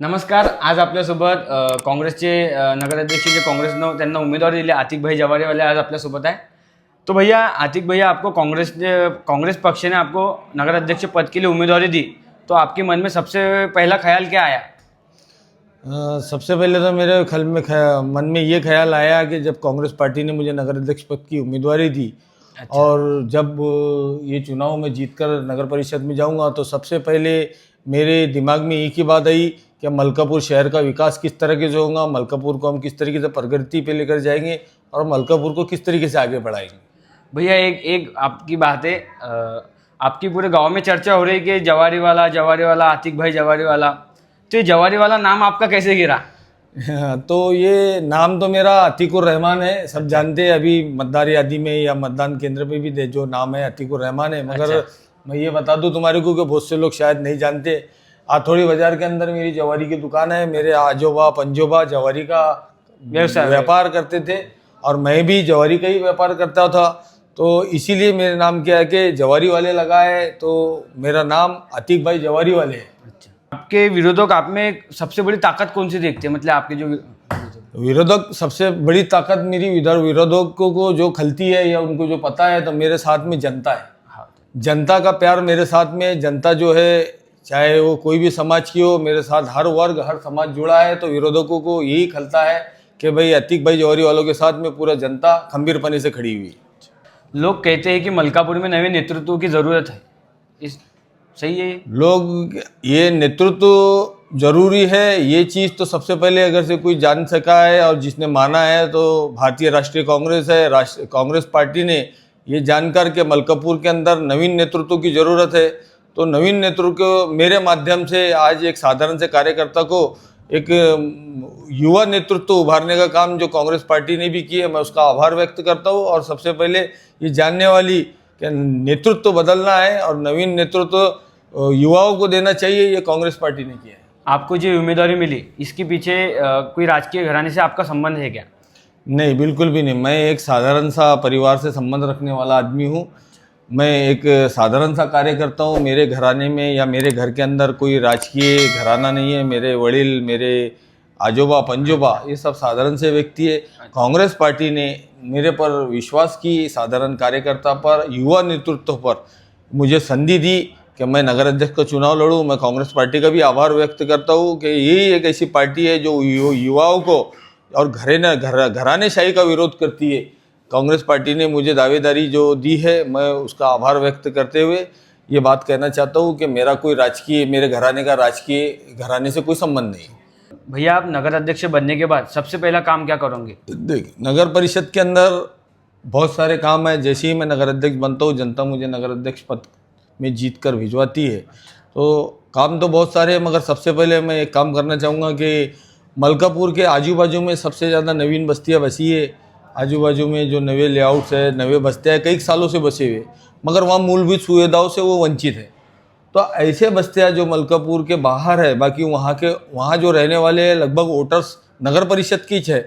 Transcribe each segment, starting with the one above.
नमस्कार. आज आपल्यासोबत काँग्रेसचे नगराध्यक्ष जे काँग्रेसनं त्यांना उमेदवारी दिली आतिक भाई जवारीवाले आज आपल्यासोबत आहे. तो भैया आतिक भैया आपको कांग्रेस पक्ष ने आपको नगराध्यक्ष पद के लिए उम्मीदवारी दी, तो आपके मन में सबसे पहला ख्याल क्या आया? सबसे पहले तो मेरे मन में ये ख्याल आया कि जब कांग्रेस पार्टी ने मुझे नगर अध्यक्ष पद की उम्मीदवारी दी और जब ये चुनाव में जीतकर नगर परिषद में जाऊंगा तो सबसे पहले मेरे दिमाग में एक ही बात आई कि मलकापुर शहर का विकास किस तरीके से होगा, मलकापुर को हम किस तरीके से प्रगति पे लेकर जाएंगे और मलकापुर को किस तरीके से आगे बढ़ाएंगे। भैया एक आपकी बात है, आपकी पूरे गांव में चर्चा हो रही है कि जवारी वाला आतिक भाई जवारी वाला, तो ये जवारी वाला नाम आपका कैसे गिरा? तो ये नाम तो मेरा अतीकुर रहमान है, सब जानते हैं। अभी मतदार यादी में या मतदान केंद्र पे भी जो नाम है अतीकुर रहमान है। मगर मैं ये बता दूं तुम्हारे को कि बहुत से लोग शायद नहीं जानते, आथोड़ी बाजार के अंदर मेरी जवारी की दुकान है। मेरे आजोबा पंजोबा जवारी का व्यापार करते थे और मैं भी जवारी का ही व्यापार करता था, तो इसीलिए मेरे नाम क्या है कि जवारी वाले लगा है, तो मेरा नाम अतीक भाई जवारी वाले है। आपके विरोधक आप में सबसे बड़ी ताकत कौन सी देखते हैं? मतलब आपके जो विरोधक सबसे बड़ी ताकत मेरी विरोधकों को जो खलती है या उनको जो पता है, तो मेरे साथ में जनता है। जनता का प्यार मेरे साथ में, जनता जो है चाहे वो कोई भी समाज की हो, मेरे साथ हर वर्ग हर समाज जुड़ा है। तो विरोधकों को यही खलता है कि भाई अतीक भाई जवारी वालों के साथ में पूरा जनता खंबीरपने से खड़ी हुई। लोग कहते हैं कि मलकापुर में नए नेतृत्व की ज़रूरत है, इस सही है? लोग ये नेतृत्व जरूरी है, ये चीज़ तो सबसे पहले अगर से कोई जान सका है और जिसने माना है तो भारतीय राष्ट्रीय कांग्रेस है। कांग्रेस पार्टी ने ये जानकर के मलकापुर के अंदर नवीन नेतृत्व की ज़रूरत है, तो नवीन नेतृत्व को मेरे माध्यम से आज एक साधारण से कार्यकर्ता को एक युवा नेतृत्व उभारने का काम जो कांग्रेस पार्टी ने भी किया, मैं उसका आभार व्यक्त करता हूँ। और सबसे पहले ये जानने वाली कि नेतृत्व बदलना है और नवीन नेतृत्व युवाओं को देना चाहिए, ये कांग्रेस पार्टी ने किया है। आपको जो उम्मीदवारी मिली इसके पीछे कोई राजकीय घराने से आपका संबंध है क्या? नहीं, बिल्कुल भी नहीं। मैं एक साधारण सा परिवार से संबंध रखने वाला आदमी हूँ। मैं एक साधारण सा कार्यकर्ता हूँ। मेरे घराने में या मेरे घर के अंदर कोई राजकीय घराना नहीं है। मेरे वड़ील, मेरे आजोबा पंजोबा ये सब साधारण से व्यक्ति है। कांग्रेस पार्टी ने मेरे पर विश्वास की, साधारण कार्यकर्ता पर, युवा नेतृत्व पर मुझे संधि दी कि मैं नगर अध्यक्ष का चुनाव लड़ूं। मैं कांग्रेस पार्टी का भी आभार व्यक्त करता हूं कि यही एक ऐसी पार्टी है जो युवाओं को और घरानेशाही का विरोध करती है। कांग्रेस पार्टी ने मुझे दावेदारी जो दी है, मैं उसका आभार व्यक्त करते हुए ये बात कहना चाहता हूँ कि मेरे घराने का राजकीय घराने से कोई संबंध नहीं। भैया आप नगर अध्यक्ष बनने के बाद सबसे पहला काम क्या करोगे? देखिए, नगर परिषद के अंदर बहुत सारे काम है। जैसे ही मैं नगर अध्यक्ष बनता हूँ, जनता मुझे नगर अध्यक्ष पद में जीत कर भिजवाती है, तो काम तो बहुत सारे हैं। मगर सबसे पहले मैं एक काम करना चाहूँगा कि मलकापुर के आजू बाजू में सबसे ज़्यादा नवीन बस्तियाँ बसी है। आजू बाजू में जो नए लेआउट्स है, नए बस्तियाँ हैं, कई सालों से बसे हुए, मगर वहाँ मूलभूत सुविधाओं से वो वंचित है। तो ऐसे बस्तियाँ जो मलकापुर के बाहर है, बाकी वहाँ जो रहने वाले लगभग वोटर्स नगर परिषद की है,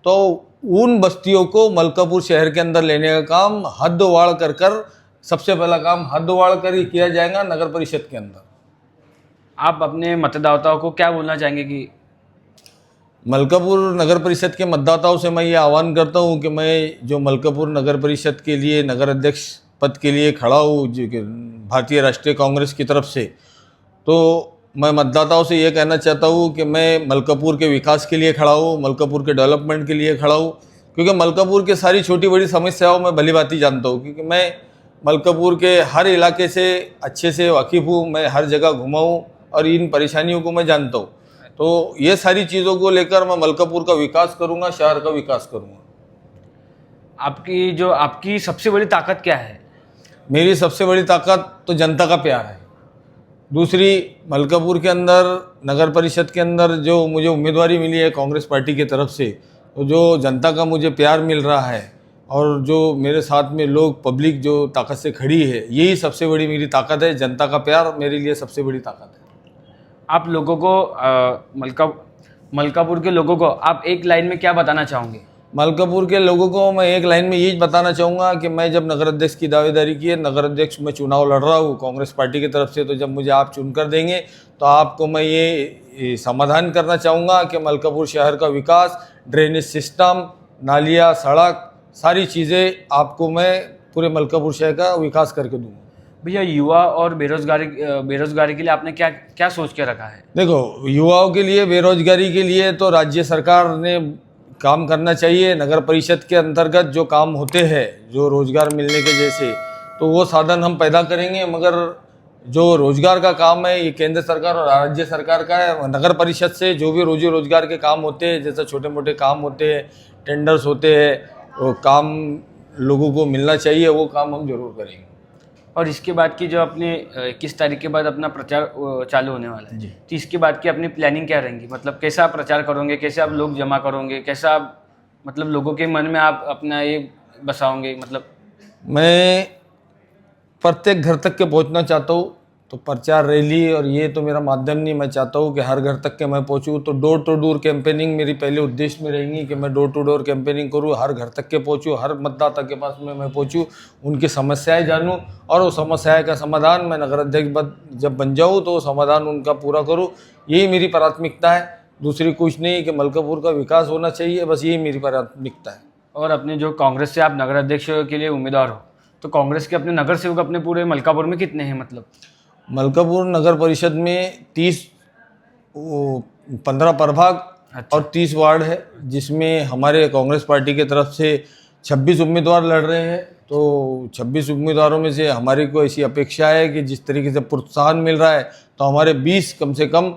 तो उन बस्तियों को मलकापुर शहर के अंदर लेने का काम हद्दवाड़ कर सबसे पहला काम हद्दवाड़ कर ही किया जाएगा नगर परिषद के अंदर। आप अपने मतदाताओं को क्या बोलना चाहेंगे कि मलकापुर नगर परिषद के मतदाताओं से मैं ये आह्वान करता हूँ कि मैं जो मलकापुर नगर परिषद के लिए नगर अध्यक्ष पद के लिए खड़ा हूँ जो कि भारतीय राष्ट्रीय कांग्रेस की तरफ से, तो मैं मतदाताओं से ये कहना चाहता हूँ कि मैं मलकापुर के विकास के लिए खड़ा हूँ, मलकापुर के डेवलपमेंट के लिए खड़ा हूँ। क्योंकि मलकापुर के सारी छोटी बड़ी समस्याओं में भली भांति जानता हूँ, क्योंकि मैं मलकापुर के हर इलाके से अच्छे से वाकिफ़ हूँ। मैं हर जगह घुमा हूँ और इन परेशानियों को मैं जानता हूँ। तो ये सारी चीज़ों को लेकर मैं मलकापुर का विकास करूँगा, शहर का विकास करूँगा। आपकी सबसे बड़ी ताकत क्या है? मेरी सबसे बड़ी ताकत तो जनता का प्यार है। दूसरी, मलकापुर के अंदर नगर परिषद के अंदर जो मुझे उम्मीदवारी मिली है कांग्रेस पार्टी की तरफ से, तो जो जनता का मुझे प्यार मिल रहा है और जो मेरे साथ में लोग पब्लिक जो ताकत से खड़ी है, यही सबसे बड़ी मेरी ताकत है। जनता का प्यार मेरे लिए सबसे बड़ी ताकत है। आप लोगों को मलकापुर के लोगों को आप एक लाइन में क्या बताना चाहोगे? मलकापुर के लोगों को मैं एक लाइन में यही बताना चाहूँगा कि मैं जब नगर अध्यक्ष की दावेदारी की है, नगर अध्यक्ष में चुनाव लड़ रहा हूँ कांग्रेस पार्टी की तरफ से, तो जब मुझे आप चुनकर देंगे तो आपको मैं ये समाधान करना चाहूँगा कि मलकापुर शहर का विकास, ड्रेनेज सिस्टम, नालियाँ, सड़क, सारी चीज़ें आपको मैं पूरे मलकापुर शहर का विकास करके दूँगा। भैया युवा और बेरोजगारी के लिए आपने क्या क्या सोच के रखा है? देखो, युवाओं के लिए, बेरोजगारी के लिए तो राज्य सरकार ने काम करना चाहिए। नगर परिषद के अंतर्गत जो काम होते हैं, जो रोजगार मिलने के जैसे, तो वो साधन हम पैदा करेंगे, मगर जो रोजगार का काम है ये केंद्र सरकार और राज्य सरकार का है। नगर परिषद से जो भी रोजी रोजगार के काम होते हैं, जैसे छोटे मोटे काम होते हैं, टेंडर्स होते हैं, वो काम लोगों को मिलना चाहिए, वो काम हम जरूर करेंगे। और इसके बाद की जो अपने 21 तारीख के बाद अपना प्रचार चालू होने वाला है जी। तो इसके बाद की अपनी प्लानिंग क्या रहेंगी? मतलब कैसा आप प्रचार करोगे, कैसे आप लोग जमा करोगे, कैसा आप मतलब लोगों के मन में आप अपना ये बसाओगे? मतलब मैं प्रत्येक घर तक के पहुंचना चाहता हूँ, तो प्रचार रैली और ये तो मेरा माध्यम नहीं। मैं चाहता हूँ कि हर घर तक के मैं पहुँचूँ, तो डोर टू डोर कैंपेनिंग मेरी पहले उद्देश्य में रहेंगी कि मैं डोर टू डोर कैंपेनिंग करूँ, हर घर तक के पहुँचूँ, हर मतदाता के पास में मैं पहुँचूँ, उनकी समस्याएं जानूँ और वो समस्याएं का समाधान मैं नगर अध्यक्ष जब बन जाऊँ तो समाधान उनका पूरा करूँ। यही मेरी प्राथमिकता है, दूसरी कुछ नहीं, कि मलकापुर का विकास होना चाहिए, बस यही मेरी प्राथमिकता है। और अपने जो कांग्रेस से आप नगर अध्यक्ष के लिए उम्मीदवार हो, तो कांग्रेस के अपने नगर सेवक अपने पूरे मलकापुर में कितने हैं? मतलब मलकापुर नगर परिषद में 15 प्रभाग और 30 वार्ड है, जिसमें हमारे कांग्रेस पार्टी की तरफ से 26 उम्मीदवार लड़ रहे हैं। तो 26 उम्मीदवारों में से हमारी को ऐसी अपेक्षा है कि जिस तरीके से प्रोत्साहन मिल रहा है, तो हमारे 20 कम से कम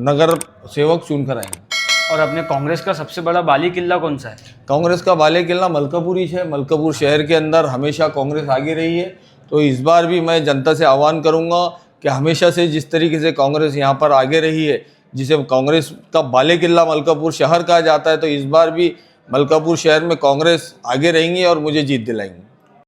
नगर सेवक चुनकर आएंगे। और अपने कांग्रेस का सबसे बड़ा बाली किला कौन सा है? कांग्रेस का बाले किला मलकापुर ही है। मलकापुर शहर के अंदर हमेशा कांग्रेस आगे रही है, तो इस बार भी मैं जनता से आह्वान करूंगा कि हमेशा से जिस तरीके से कांग्रेस यहाँ पर आगे रही है, जिसे कांग्रेस का बाले किला मलकापुर शहर कहा जाता है, तो इस बार भी मलकापुर शहर में कांग्रेस आगे रहेंगी और मुझे जीत दिलाएंगी।